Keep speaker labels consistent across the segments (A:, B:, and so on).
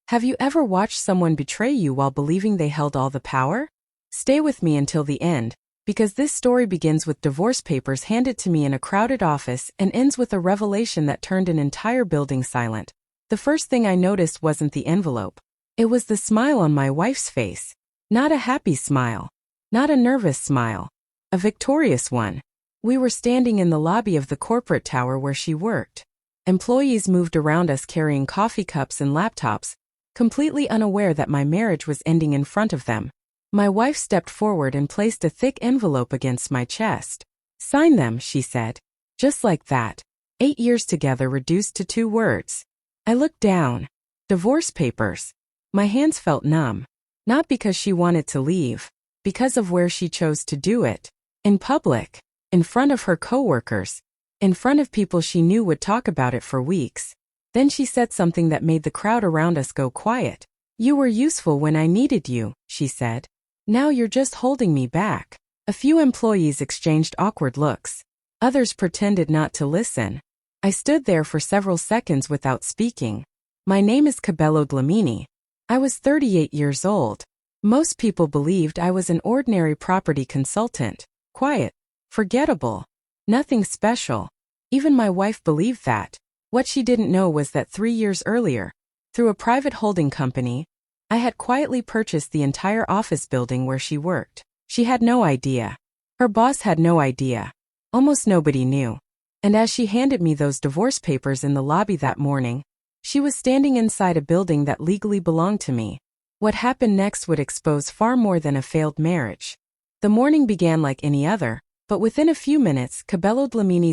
A: Have you ever watched someone betray you while believing they held all the power? Stay with me until the end, because this story begins with divorce papers handed to me in a crowded office and ends with a revelation that turned an entire building silent. The first thing I noticed wasn't the envelope. It was the smile on my wife's face. Not a happy smile. Not a nervous smile. A victorious one. We were standing in the lobby of the corporate tower where she worked. Employees moved around us carrying coffee cups and laptops, completely unaware that my marriage was ending in front of them. My wife stepped forward and placed a thick envelope against my chest. "Sign them," she said. Just like that. 8 years together reduced to 2 words. I looked down. Divorce papers. My hands felt numb. Not because she wanted to leave, because of where she chose to do it. In public. In front of her coworkers. In front of people she knew would talk about it for weeks. Then she said something that made the crowd around us go quiet. "You were useful when I needed you," she said. "Now you're just holding me back." A few employees exchanged awkward looks. Others pretended not to listen. I stood there for several seconds without speaking. My name is Kabelo. I was 38 years old. Most people believed I was an ordinary property consultant. Quiet. Forgettable. Nothing special. Even my wife believed that. What she didn't know was that 3 years earlier, through a private holding company, I had quietly purchased the entire office building where she worked. She had no idea. Her boss had no idea. Almost nobody knew. And as she handed me those divorce papers in the lobby that morning, she was standing inside a building that legally belonged to me. What happened next would expose far more than a failed marriage. The morning began like any other. But within a few minutes, Kabelo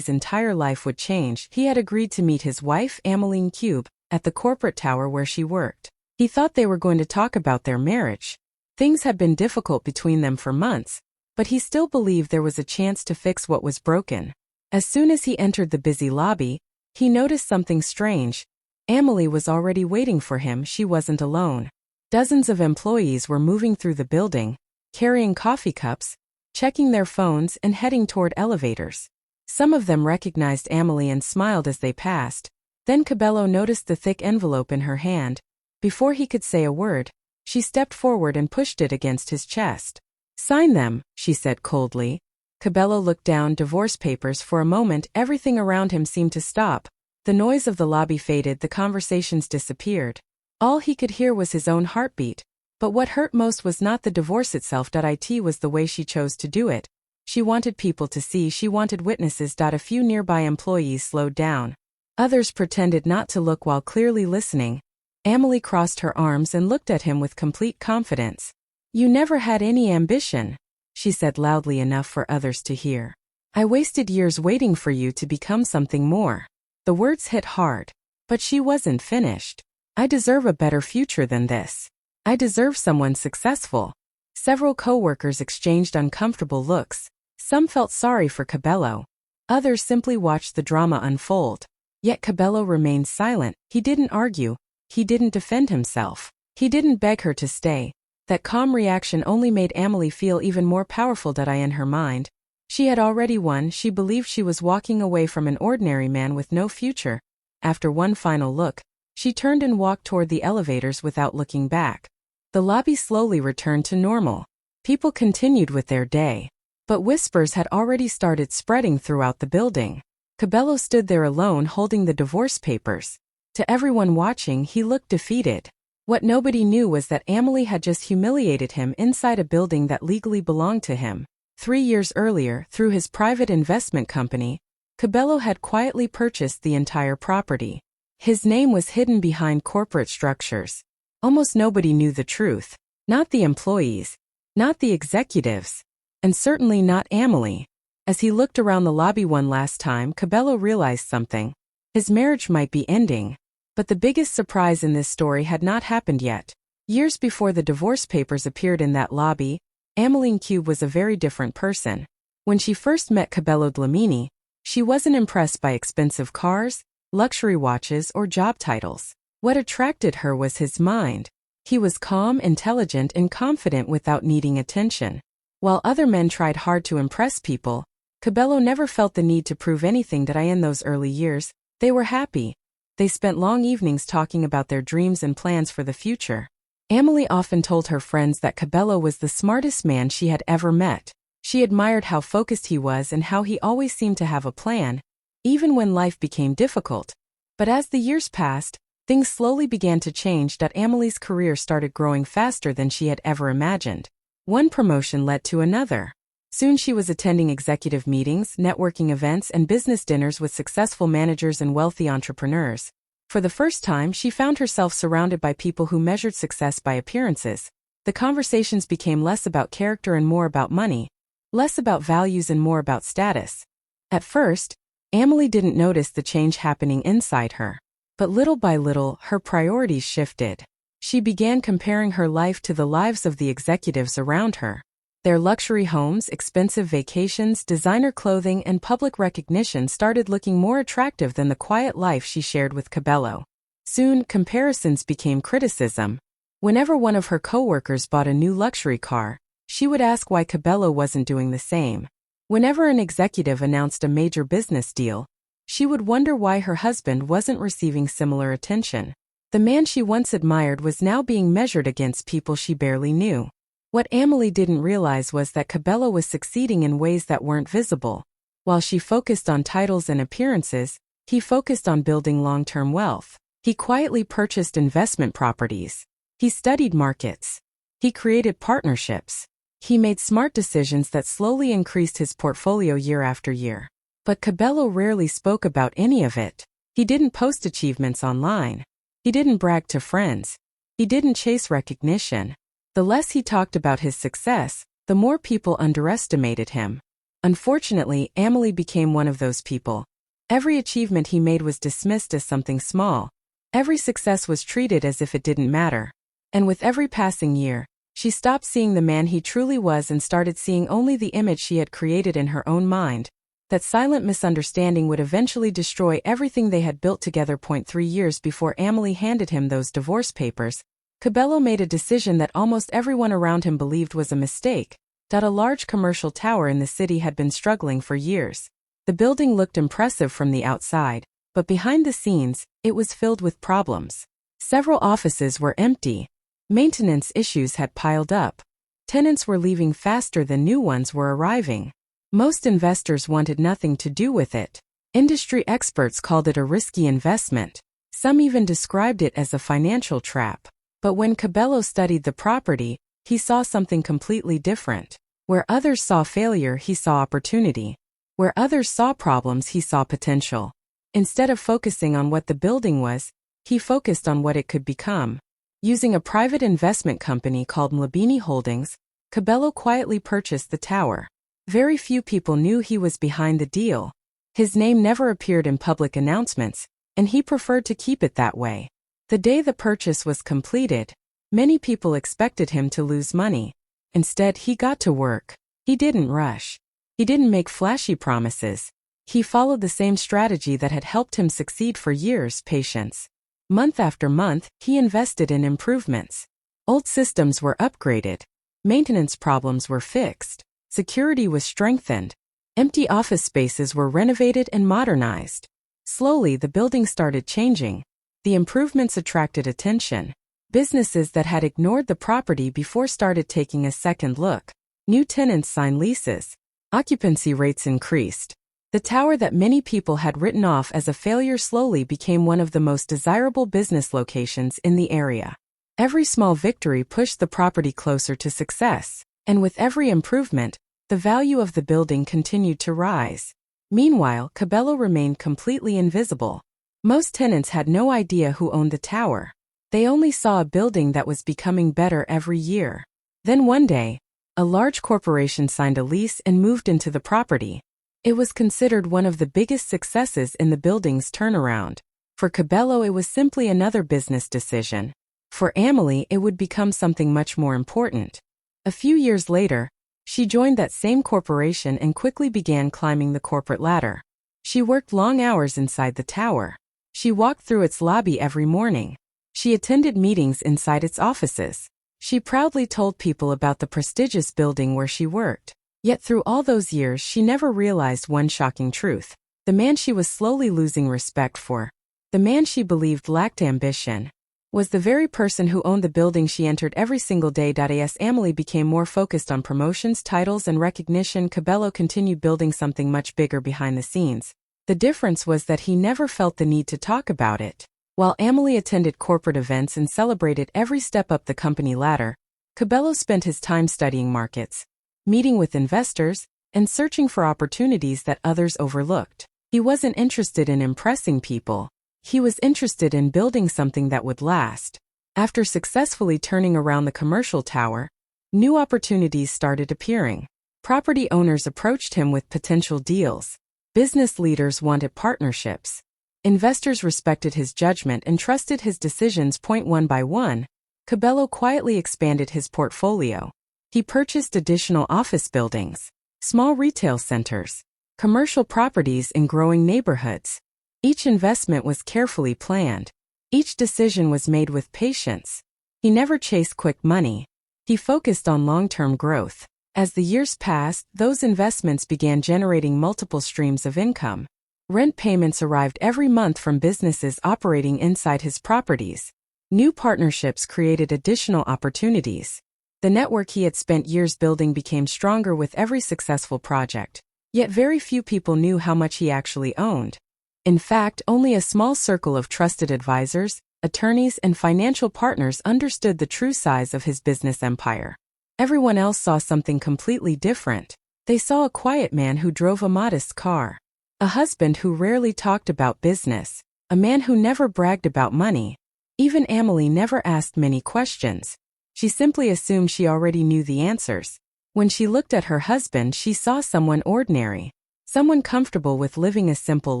A: entire life would change. He had agreed to meet his wife, Ameline Cube, at the corporate tower where she worked. He thought they were going to talk about their marriage. Things had been difficult between them for months, but he still believed there was a chance to fix what was broken. As soon as he entered the busy lobby, he noticed something strange. Amelie was already waiting for him. She wasn't alone. Dozens of employees were moving through the building, carrying coffee cups, checking their phones and heading toward elevators. Some of them recognized Amelie and smiled as they passed. Then Kabelo noticed the thick envelope in her hand. Before he could say a word, she stepped forward and pushed it against his chest. "Sign them," she said coldly. Kabelo looked down divorce papers. For a moment everything around him seemed to stop. The noise of the lobby faded, the conversations disappeared. All he could hear was his own heartbeat. But what hurt most was not the divorce itself. It was the way she chose to do it. She wanted people to see, she wanted witnesses. A few nearby employees slowed down. Others pretended not to look while clearly listening. Amelie crossed her arms and looked at him with complete confidence. "You never had any ambition," she said loudly enough for others to hear. "I wasted years waiting for you to become something more." The words hit hard. But she wasn't finished. "I deserve a better future than this. I deserve someone successful." Several coworkers exchanged uncomfortable looks. Some felt sorry for Kabelo. Others simply watched the drama unfold. Yet Kabelo remained silent. He didn't argue. He didn't defend himself. He didn't beg her to stay. That calm reaction only made Amelie feel even more powerful. In her mind, she had already won. She believed she was walking away from an ordinary man with no future. After one final look, she turned and walked toward the elevators without looking back. The lobby slowly returned to normal. People continued with their day. But whispers had already started spreading throughout the building. Kabelo stood there alone holding the divorce papers. To everyone watching, he looked defeated. What nobody knew was that Amelie had just humiliated him inside a building that legally belonged to him. 3 years earlier, through his private investment company, Kabelo had quietly purchased the entire property. His name was hidden behind corporate structures. Almost nobody knew the truth. Not the employees. Not the executives. And certainly not Amelie. As he looked around the lobby one last time, Kabelo realized something. His marriage might be ending. But the biggest surprise in this story had not happened yet. Years before the divorce papers appeared in that lobby, Ameline Cube was a very different person. When she first met Kabelo, she wasn't impressed by expensive cars, luxury watches, or job titles. What attracted her was his mind. He was calm, intelligent, and confident without needing attention. While other men tried hard to impress people, Kabelo never felt the need to prove anything. In those early years, they were happy. They spent long evenings talking about their dreams and plans for the future. Emily often told her friends that Kabelo was the smartest man she had ever met. She admired how focused he was and how he always seemed to have a plan, even when life became difficult. But as the years passed, things slowly began to change. Emily's career started growing faster than she had ever imagined. One promotion led to another. Soon she was attending executive meetings, networking events, and business dinners with successful managers and wealthy entrepreneurs. For the first time, she found herself surrounded by people who measured success by appearances. The conversations became less about character and more about money, less about values and more about status. At first, Emily didn't notice the change happening inside her. But little by little, her priorities shifted. She began comparing her life to the lives of the executives around her. Their luxury homes, expensive vacations, designer clothing, and public recognition started looking more attractive than the quiet life she shared with Kabelo. Soon, comparisons became criticism. Whenever one of her coworkers bought a new luxury car, she would ask why Kabelo wasn't doing the same. Whenever an executive announced a major business deal, she would wonder why her husband wasn't receiving similar attention. The man she once admired was now being measured against people she barely knew. What Emily didn't realize was that Kabelo was succeeding in ways that weren't visible. While she focused on titles and appearances, he focused on building long-term wealth. He quietly purchased investment properties. He studied markets. He created partnerships. He made smart decisions that slowly increased his portfolio year after year. But Kabelo rarely spoke about any of it. He didn't post achievements online. He didn't brag to friends. He didn't chase recognition. The less he talked about his success, the more people underestimated him. Unfortunately, Emily became one of those people. Every achievement he made was dismissed as something small. Every success was treated as if it didn't matter. And with every passing year, she stopped seeing the man he truly was and started seeing only the image she had created in her own mind. That silent misunderstanding would eventually destroy everything they had built together. 3 years before Emily handed him those divorce papers, Kabelo made a decision that almost everyone around him believed was a mistake. A large commercial tower in the city had been struggling for years. The building looked impressive from the outside, but behind the scenes, it was filled with problems. Several offices were empty. Maintenance issues had piled up. Tenants were leaving faster than new ones were arriving. Most investors wanted nothing to do with it. Industry experts called it a risky investment. Some even described it as a financial trap. But when Kabelo studied the property, he saw something completely different. Where others saw failure, he saw opportunity. Where others saw problems, he saw potential. Instead of focusing on what the building was, he focused on what it could become. Using a private investment company called Mlabini Holdings, Kabelo quietly purchased the tower. Very few people knew he was behind the deal. His name never appeared in public announcements, and he preferred to keep it that way. The day the purchase was completed, many people expected him to lose money. Instead, he got to work. He didn't rush. He didn't make flashy promises. He followed the same strategy that had helped him succeed for years: patience. Month after month, he invested in improvements. Old systems were upgraded. Maintenance problems were fixed. Security was strengthened. Empty office spaces were renovated and modernized. Slowly, the building started changing. The improvements attracted attention. Businesses that had ignored the property before started taking a second look. New tenants signed leases. Occupancy rates increased. The tower that many people had written off as a failure slowly became one of the most desirable business locations in the area. Every small victory pushed the property closer to success, and with every improvement, the value of the building continued to rise. Meanwhile, Kabelo remained completely invisible. Most tenants had no idea who owned the tower. They only saw a building that was becoming better every year. Then one day, a large corporation signed a lease and moved into the property. It was considered one of the biggest successes in the building's turnaround. For Kabelo, it was simply another business decision. For Emily, it would become something much more important. A few years later, she joined that same corporation and quickly began climbing the corporate ladder. She worked long hours inside the tower. She walked through its lobby every morning. She attended meetings inside its offices. She proudly told people about the prestigious building where she worked. Yet through all those years, she never realized one shocking truth: the man she was slowly losing respect for, The man she believed lacked ambition was the very person who owned the building she entered every single day. As Emily became more focused on promotions, titles, and recognition, Kabelo continued building something much bigger behind the scenes. The difference was that he never felt the need to talk about it. While Emily attended corporate events and celebrated every step up the company ladder, Kabelo spent his time studying markets, meeting with investors, and searching for opportunities that others overlooked. He wasn't interested in impressing people. He was interested in building something that would last. After successfully turning around the commercial tower, new opportunities started appearing. Property owners approached him with potential deals. Business leaders wanted partnerships. Investors respected his judgment and trusted his decisions. One by one, Kabelo quietly expanded his portfolio. He purchased additional office buildings, small retail centers, commercial properties in growing neighborhoods. Each investment was carefully planned. Each decision was made with patience. He never chased quick money. He focused on long-term growth. As the years passed, those investments began generating multiple streams of income. Rent payments arrived every month from businesses operating inside his properties. New partnerships created additional opportunities. The network he had spent years building became stronger with every successful project. Yet very few people knew how much he actually owned. In fact, only a small circle of trusted advisors, attorneys, and financial partners understood the true size of his business empire. Everyone else saw something completely different. They saw a quiet man who drove a modest car, a husband who rarely talked about business, a man who never bragged about money. Even Emily never asked many questions. She simply assumed she already knew the answers. When she looked at her husband, she saw someone ordinary, someone comfortable with living a simple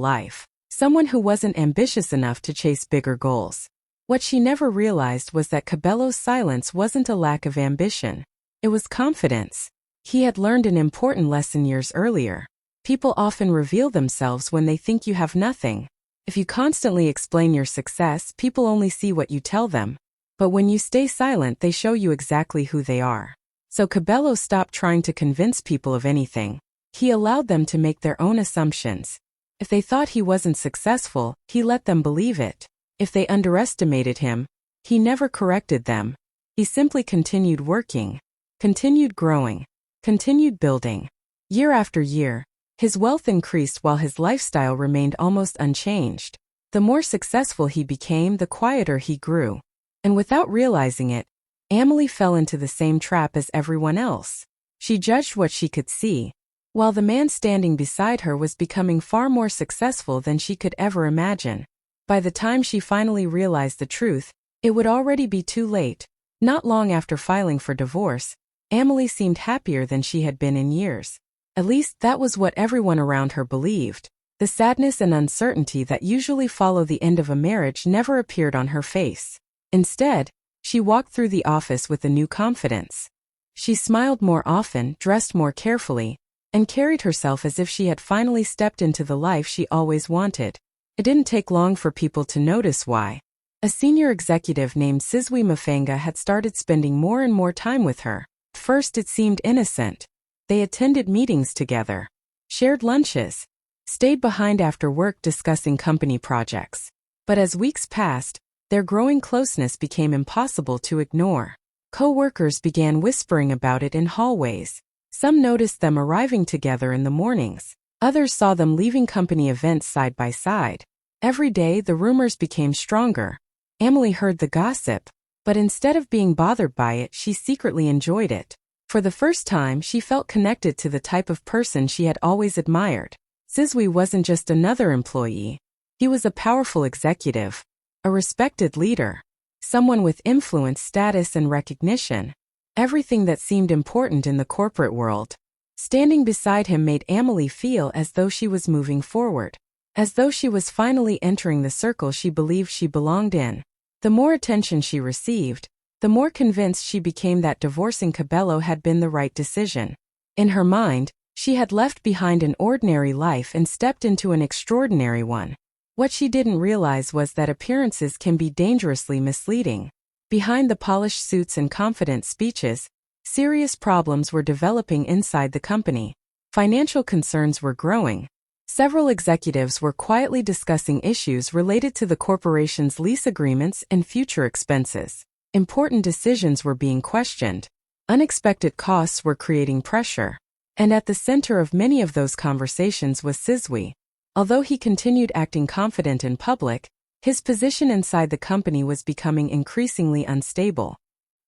A: life. Someone who wasn't ambitious enough to chase bigger goals. What she never realized was that Kabelo's silence wasn't a lack of ambition. It was confidence. He had learned an important lesson years earlier. People often reveal themselves when they think you have nothing. If you constantly explain your success, people only see what you tell them. But when you stay silent, they show you exactly who they are. So Kabelo stopped trying to convince people of anything. He allowed them to make their own assumptions. If they thought he wasn't successful, he let them believe it. If they underestimated him, he never corrected them. He simply continued working, continued growing, continued building. Year after year, his wealth increased while his lifestyle remained almost unchanged. The more successful he became, the quieter he grew. And without realizing it, Emily fell into the same trap as everyone else. She judged what she could see, while the man standing beside her was becoming far more successful than she could ever imagine. By the time she finally realized the truth, it would already be too late. Not long after filing for divorce, Emily seemed happier than she had been in years. At least that was what everyone around her believed. The sadness and uncertainty that usually follow the end of a marriage never appeared on her face. Instead, she walked through the office with a new confidence. She smiled more often, dressed more carefully, and carried herself as if she had finally stepped into the life she always wanted. It didn't take long for people to notice why. A senior executive named Sizwe Mafanga had started spending more and more time with her. At first it seemed innocent. They attended meetings together, shared lunches, stayed behind after work discussing company projects. But as weeks passed, their growing closeness became impossible to ignore. Coworkers began whispering about it in hallways. Some noticed them arriving together in the mornings. Others saw them leaving company events side by side. Every day, the rumors became stronger. Emily heard the gossip, but instead of being bothered by it, she secretly enjoyed it. For the first time, she felt connected to the type of person she had always admired. Sizwe wasn't just another employee. He was a powerful executive, a respected leader, someone with influence, status, and recognition. Everything that seemed important in the corporate world. Standing beside him made Emily feel as though she was moving forward, as though she was finally entering the circle she believed she belonged in. The more attention she received, the more convinced she became that divorcing Kabelo had been the right decision. In her mind, she had left behind an ordinary life and stepped into an extraordinary one. What she didn't realize was that appearances can be dangerously misleading. Behind the polished suits and confident speeches, serious problems were developing inside the company. Financial concerns were growing. Several executives were quietly discussing issues related to the corporation's lease agreements and future expenses. Important decisions were being questioned. Unexpected costs were creating pressure. And at the center of many of those conversations was Sizwe. Although he continued acting confident in public, his position inside the company was becoming increasingly unstable.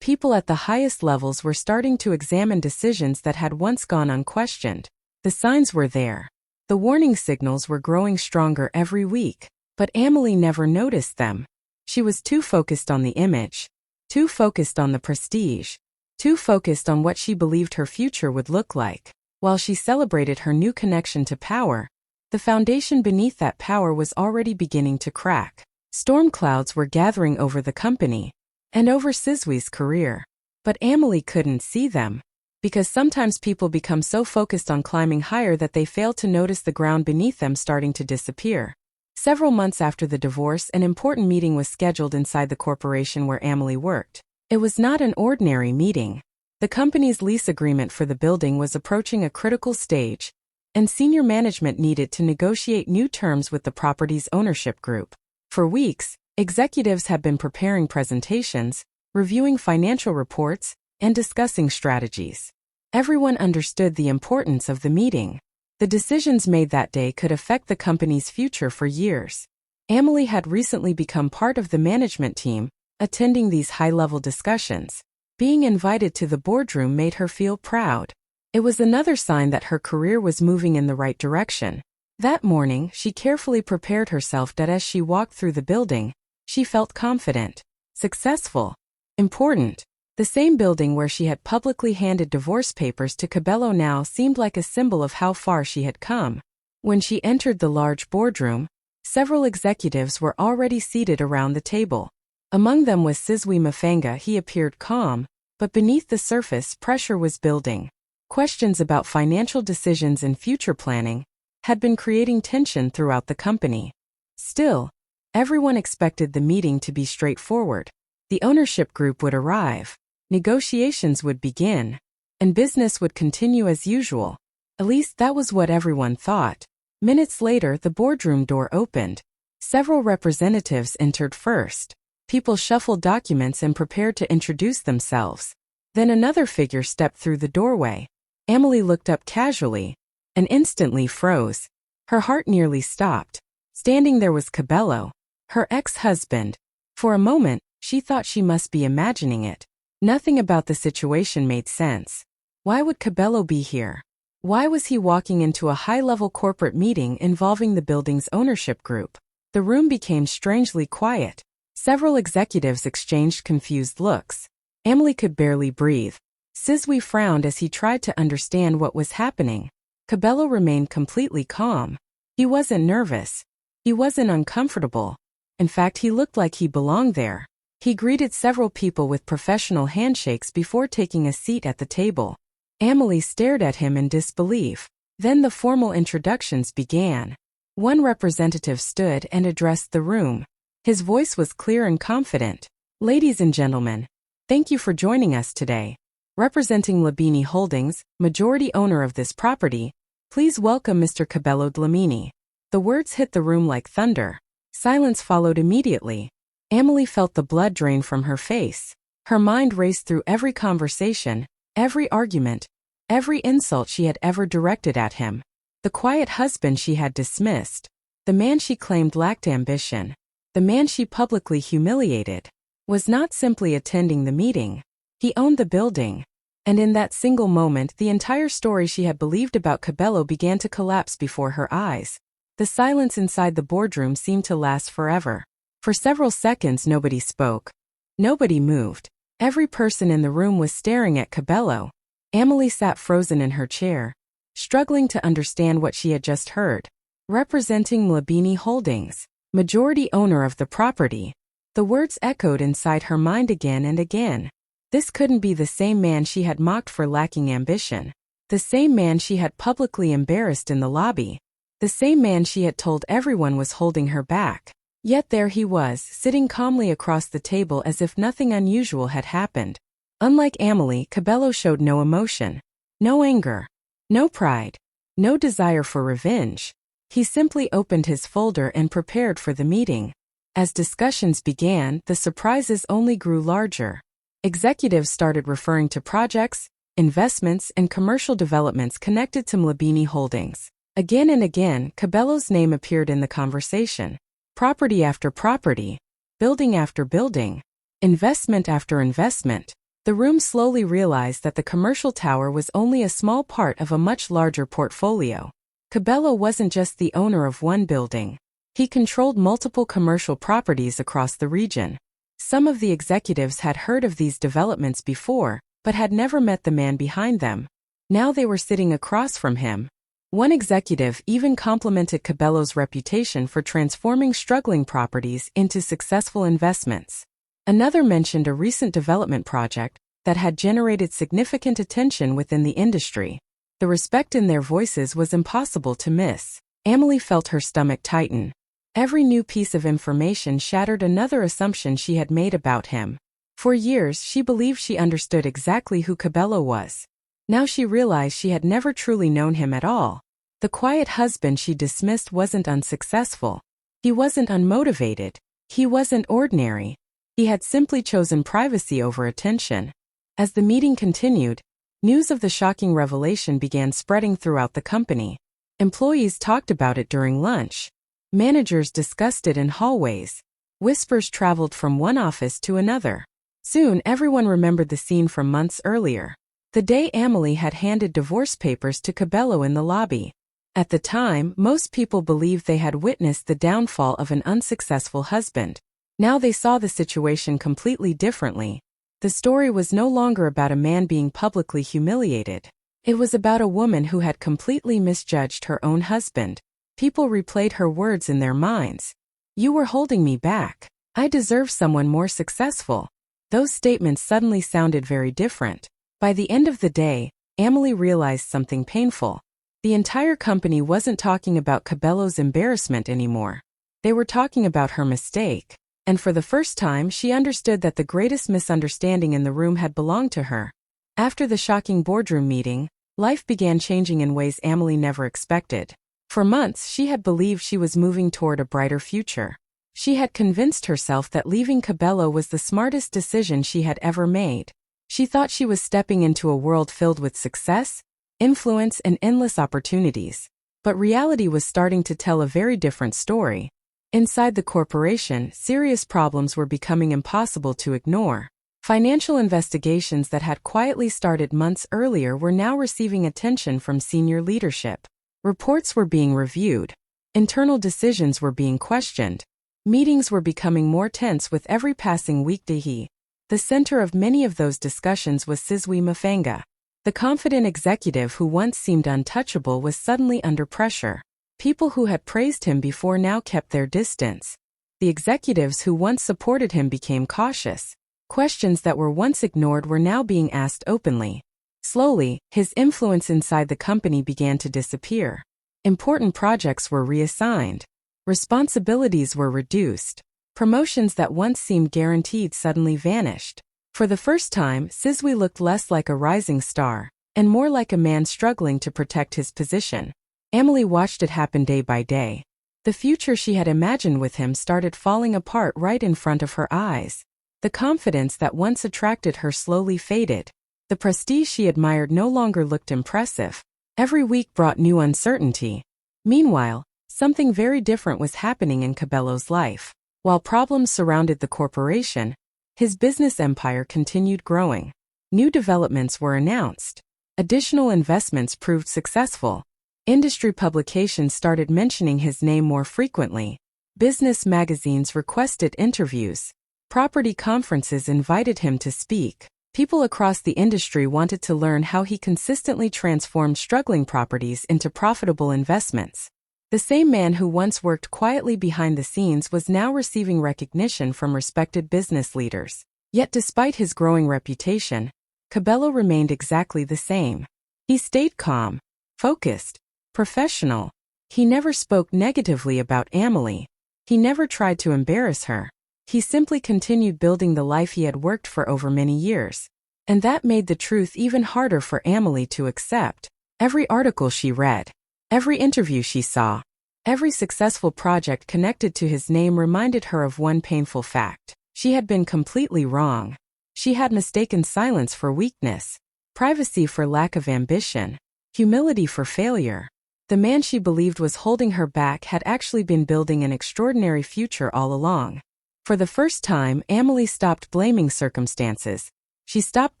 A: People at the highest levels were starting to examine decisions that had once gone unquestioned. The signs were there. The warning signals were growing stronger every week, but Amelie never noticed them. She was too focused on the image, too focused on the prestige, too focused on what she believed her future would look like. While she celebrated her new connection to power, the foundation beneath that power was already beginning to crack. Storm clouds were gathering over the company and over Sizwe's career. But Amelie couldn't see them, because sometimes people become so focused on climbing higher that they fail to notice the ground beneath them starting to disappear. Several months after the divorce, an important meeting was scheduled inside the corporation where Amelie worked. It was not an ordinary meeting. The company's lease agreement for the building was approaching a critical stage, and senior management needed to negotiate new terms with the property's ownership group. For weeks, executives had been preparing presentations, reviewing financial reports, and discussing strategies. Everyone understood the importance of the meeting. The decisions made that day could affect the company's future for years. Amelie had recently become part of the management team, attending these high-level discussions. Being invited to the boardroom made her feel proud. It was another sign that her career was moving in the right direction. That morning, she carefully prepared herself that as she walked through the building, she felt confident, successful, important. The same building where she had publicly handed divorce papers to Kabelo now seemed like a symbol of how far she had come. When she entered the large boardroom, several executives were already seated around the table. Among them was Sizwe Mafanga. He appeared calm, but beneath the surface, pressure was building. Questions about financial decisions and future planning had been creating tension throughout the company. Still, everyone expected the meeting to be straightforward. The ownership group would arrive, negotiations would begin, and business would continue as usual. At least that was what everyone thought. Minutes later, the boardroom door opened. Several representatives entered first. People shuffled documents and prepared to introduce themselves. Then another figure stepped through the doorway. Amelie looked up casually and instantly froze. Her heart nearly stopped. Standing there was Kabelo, her ex-husband. For a moment, she thought she must be imagining it. Nothing about the situation made sense. Why would Kabelo be here? Why was he walking into a high-level corporate meeting involving the building's ownership group? The room became strangely quiet. Several executives exchanged confused looks. Amelie could barely breathe. Sizwe frowned as he tried to understand what was happening. Kabelo remained completely calm. He wasn't nervous. He wasn't uncomfortable. In fact, he looked like he belonged there. He greeted several people with professional handshakes before taking a seat at the table. Amelie stared at him in disbelief. Then the formal introductions began. One representative stood and addressed the room. His voice was clear and confident. "Ladies and gentlemen, thank you for joining us today. Representing Labini Holdings, majority owner of this property, please welcome Mr. Kabelo Dlamini." The words hit the room like thunder. Silence followed immediately. Amelie felt the blood drain from her face. Her mind raced through every conversation, every argument, every insult she had ever directed at him. The quiet husband she had dismissed. The man she claimed lacked ambition. The man she publicly humiliated. Was not simply attending the meeting. He owned the building. And in that single moment, the entire story she had believed about Kabelo began to collapse before her eyes. The silence inside the boardroom seemed to last forever. For several seconds, nobody spoke. Nobody moved. Every person in the room was staring at Kabelo. Amelie sat frozen in her chair, struggling to understand what she had just heard. Representing Labini Holdings, majority owner of the property. The words echoed inside her mind again and again. This couldn't be the same man she had mocked for lacking ambition. The same man she had publicly embarrassed in the lobby. The same man she had told everyone was holding her back. Yet there he was, sitting calmly across the table as if nothing unusual had happened. Unlike Amelie, Kabelo showed no emotion. No anger. No pride. No desire for revenge. He simply opened his folder and prepared for the meeting. As discussions began, the surprises only grew larger. Executives started referring to projects, investments, and commercial developments connected to Mlabini Holdings. Again and again, Kabelo's name appeared in the conversation. Property after property, building after building, investment after investment. The room slowly realized that the commercial tower was only a small part of a much larger portfolio. Kabelo wasn't just the owner of one building. He controlled multiple commercial properties across the region. Some of the executives had heard of these developments before, but had never met the man behind them. Now they were sitting across from him. One executive even complimented Kabelo's reputation for transforming struggling properties into successful investments. Another mentioned a recent development project that had generated significant attention within the industry. The respect in their voices was impossible to miss. Emily felt her stomach tighten. Every new piece of information shattered another assumption she had made about him. For years, she believed she understood exactly who Kabelo was. Now she realized she had never truly known him at all. The quiet husband she dismissed wasn't unsuccessful. He wasn't unmotivated. He wasn't ordinary. He had simply chosen privacy over attention. As the meeting continued, news of the shocking revelation began spreading throughout the company. Employees talked about it during lunch. Managers discussed it in hallways. Whispers traveled from one office to another. Soon everyone remembered the scene from months earlier. The day Emily had handed divorce papers to Kabelo in the lobby. At the time, most people believed they had witnessed the downfall of an unsuccessful husband. Now they saw the situation completely differently. The story was no longer about a man being publicly humiliated. It was about a woman who had completely misjudged her own husband. People replayed her words in their minds. "You were holding me back. I deserve someone more successful." Those statements suddenly sounded very different. By the end of the day, Emily realized something painful. The entire company wasn't talking about Kabelo's embarrassment anymore. They were talking about her mistake. And for the first time, she understood that the greatest misunderstanding in the room had belonged to her. After the shocking boardroom meeting, life began changing in ways Emily never expected. For months, she had believed she was moving toward a brighter future. She had convinced herself that leaving Kabelo was the smartest decision she had ever made. She thought she was stepping into a world filled with success, influence, and endless opportunities. But reality was starting to tell a very different story. Inside the corporation, serious problems were becoming impossible to ignore. Financial investigations that had quietly started months earlier were now receiving attention from senior leadership. Reports were being reviewed. Internal decisions were being questioned. Meetings were becoming more tense with every passing weekday. The center of many of those discussions was Sizwe Mafanga. The confident executive who once seemed untouchable was suddenly under pressure. People who had praised him before now kept their distance. The executives who once supported him became cautious. Questions that were once ignored were now being asked openly. Slowly, his influence inside the company began to disappear. Important projects were reassigned. Responsibilities were reduced. Promotions that once seemed guaranteed suddenly vanished. For the first time, Sizwe looked less like a rising star, and more like a man struggling to protect his position. Emily watched it happen day by day. The future she had imagined with him started falling apart right in front of her eyes. The confidence that once attracted her slowly faded. The prestige she admired no longer looked impressive. Every week brought new uncertainty. Meanwhile, something very different was happening in Kabelo's life. While problems surrounded the corporation, his business empire continued growing. New developments were announced. Additional investments proved successful. Industry publications started mentioning his name more frequently. Business magazines requested interviews. Property conferences invited him to speak. People across the industry wanted to learn how he consistently transformed struggling properties into profitable investments. The same man who once worked quietly behind the scenes was now receiving recognition from respected business leaders. Yet despite his growing reputation, Kabelo remained exactly the same. He stayed calm, focused, professional. He never spoke negatively about Emily. He never tried to embarrass her. He simply continued building the life he had worked for over many years. And that made the truth even harder for Emily to accept. Every article she read, every interview she saw, Every successful project connected to his name reminded her of one painful fact. She had been completely wrong. She had mistaken silence for weakness, privacy for lack of ambition, humility for failure. The man she believed was holding her back had actually been building an extraordinary future all along. For the first time, Amelie stopped blaming circumstances. She stopped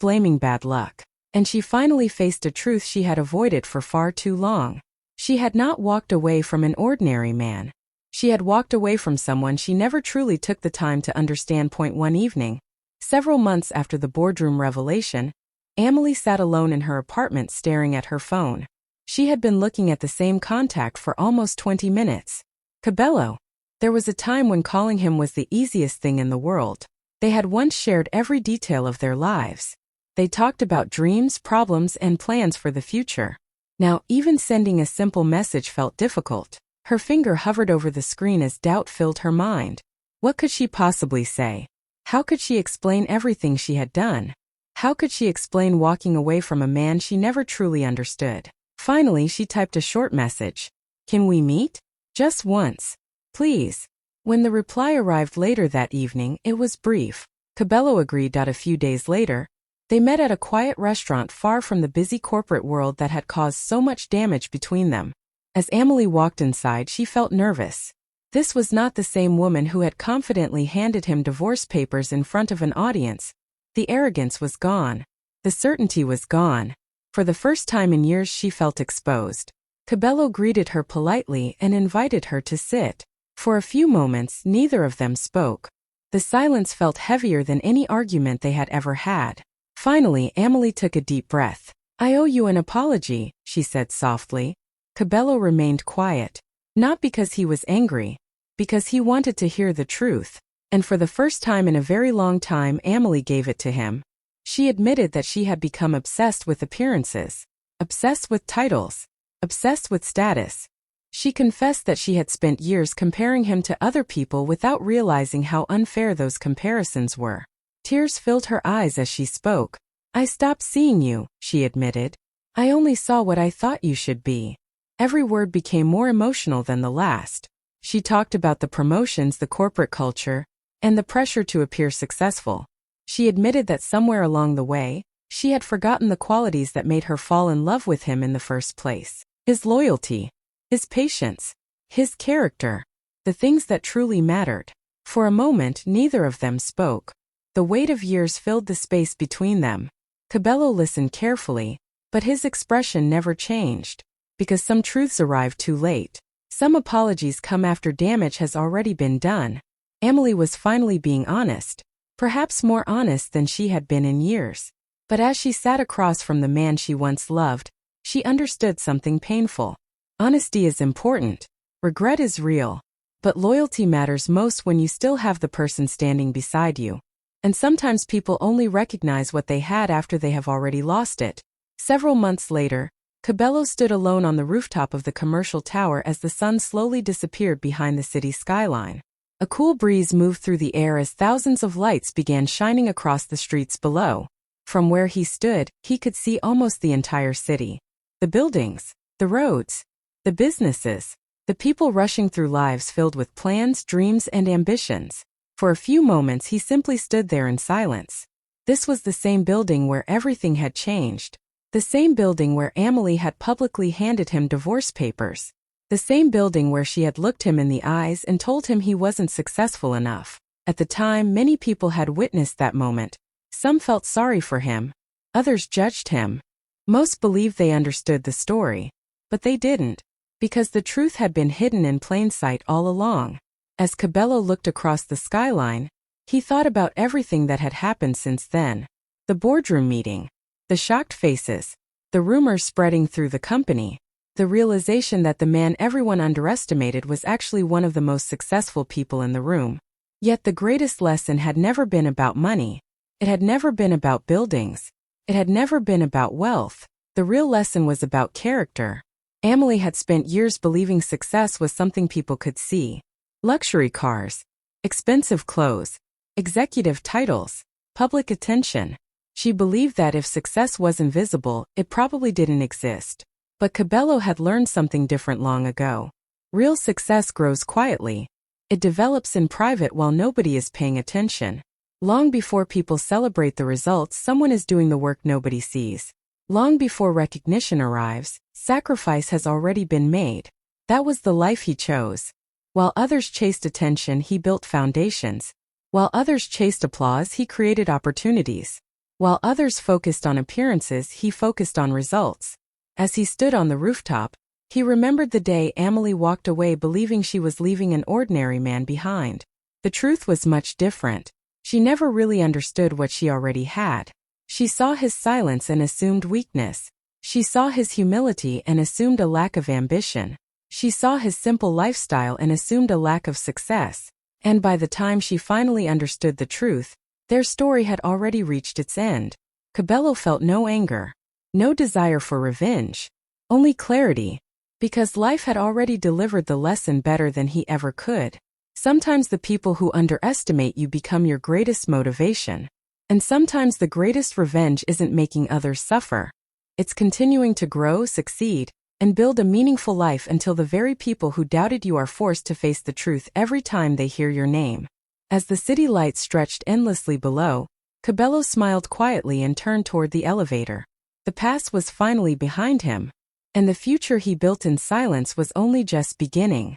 A: blaming bad luck. And she finally faced a truth she had avoided for far too long. She had not walked away from an ordinary man. She had walked away from someone she never truly took the time to understand. One evening, several months after the boardroom revelation, Amelie sat alone in her apartment staring at her phone. She had been looking at the same contact for almost 20 minutes. Kabelo. There was a time when calling him was the easiest thing in the world. They had once shared every detail of their lives. They talked about dreams, problems, and plans for the future. Now, even sending a simple message felt difficult. Her finger hovered over the screen as doubt filled her mind. What could she possibly say? How could she explain everything she had done? How could she explain walking away from a man she never truly understood? Finally, she typed a short message. Can we meet? Just once. Please. When the reply arrived later that evening, it was brief. Kabelo agreed. A few days later, they met at a quiet restaurant far from the busy corporate world that had caused so much damage between them. As Amelie walked inside, she felt nervous. This was not the same woman who had confidently handed him divorce papers in front of an audience. The arrogance was gone. The certainty was gone. For the first time in years, she felt exposed. Kabelo greeted her politely and invited her to sit. For a few moments, neither of them spoke. The silence felt heavier than any argument they had ever had. Finally, Amelie took a deep breath. I owe you an apology, she said softly. Kabelo remained quiet. Not because he was angry, because he wanted to hear the truth. And for the first time in a very long time, Amelie gave it to him. She admitted that she had become obsessed with appearances, obsessed with titles, obsessed with status. She confessed that she had spent years comparing him to other people without realizing how unfair those comparisons were. Tears filled her eyes as she spoke. I stopped seeing you, she admitted. I only saw what I thought you should be. Every word became more emotional than the last. She talked about the promotions, the corporate culture, and the pressure to appear successful. She admitted that somewhere along the way, she had forgotten the qualities that made her fall in love with him in the first place. His loyalty, his patience, his character, the things that truly mattered. For a moment, neither of them spoke. The weight of years filled the space between them. Kabelo listened carefully, but his expression never changed. Because some truths arrive too late. Some apologies come after damage has already been done. Amelie was finally being honest, perhaps more honest than she had been in years. But as she sat across from the man she once loved, she understood something painful. Honesty is important. Regret is real. But loyalty matters most when you still have the person standing beside you. And sometimes people only recognize what they had after they have already lost it. Several months later, Kabelo stood alone on the rooftop of the commercial tower as the sun slowly disappeared behind the city skyline. A cool breeze moved through the air as thousands of lights began shining across the streets below. From where he stood, he could see almost the entire city. The buildings, the roads, the businesses, the people rushing through lives filled with plans, dreams, and ambitions. For a few moments he simply stood there in silence. This was the same building where everything had changed. The same building where Amelie had publicly handed him divorce papers. The same building where she had looked him in the eyes and told him he wasn't successful enough. At the time, many people had witnessed that moment. Some felt sorry for him. Others judged him. Most believed they understood the story. But they didn't. Because the truth had been hidden in plain sight all along. As Kabelo looked across the skyline, he thought about everything that had happened since then. The boardroom meeting. The shocked faces. The rumors spreading through the company. The realization that the man everyone underestimated was actually one of the most successful people in the room. Yet the greatest lesson had never been about money. It had never been about buildings. It had never been about wealth. The real lesson was about character. Amelie had spent years believing success was something people could see. Luxury cars, expensive clothes, executive titles, public attention. She believed that if success wasn't visible, it probably didn't exist. But Kabelo had learned something different long ago. Real success grows quietly. It develops in private while nobody is paying attention. Long before people celebrate the results, someone is doing the work nobody sees. Long before recognition arrives, sacrifice has already been made. That was the life he chose. While others chased attention, he built foundations. While others chased applause, he created opportunities. While others focused on appearances, he focused on results. As he stood on the rooftop, he remembered the day Emily walked away believing she was leaving an ordinary man behind. The truth was much different. She never really understood what she already had. She saw his silence and assumed weakness. She saw his humility and assumed a lack of ambition. She saw his simple lifestyle and assumed a lack of success. And by the time she finally understood the truth, their story had already reached its end. Kabelo felt no anger, no desire for revenge, only clarity, because life had already delivered the lesson better than he ever could. Sometimes the people who underestimate you become your greatest motivation. And sometimes the greatest revenge isn't making others suffer. It's continuing to grow, succeed, and build a meaningful life until the very people who doubted you are forced to face the truth every time they hear your name. As the city lights stretched endlessly below, Kabelo smiled quietly and turned toward the elevator. The past was finally behind him, and the future he built in silence was only just beginning.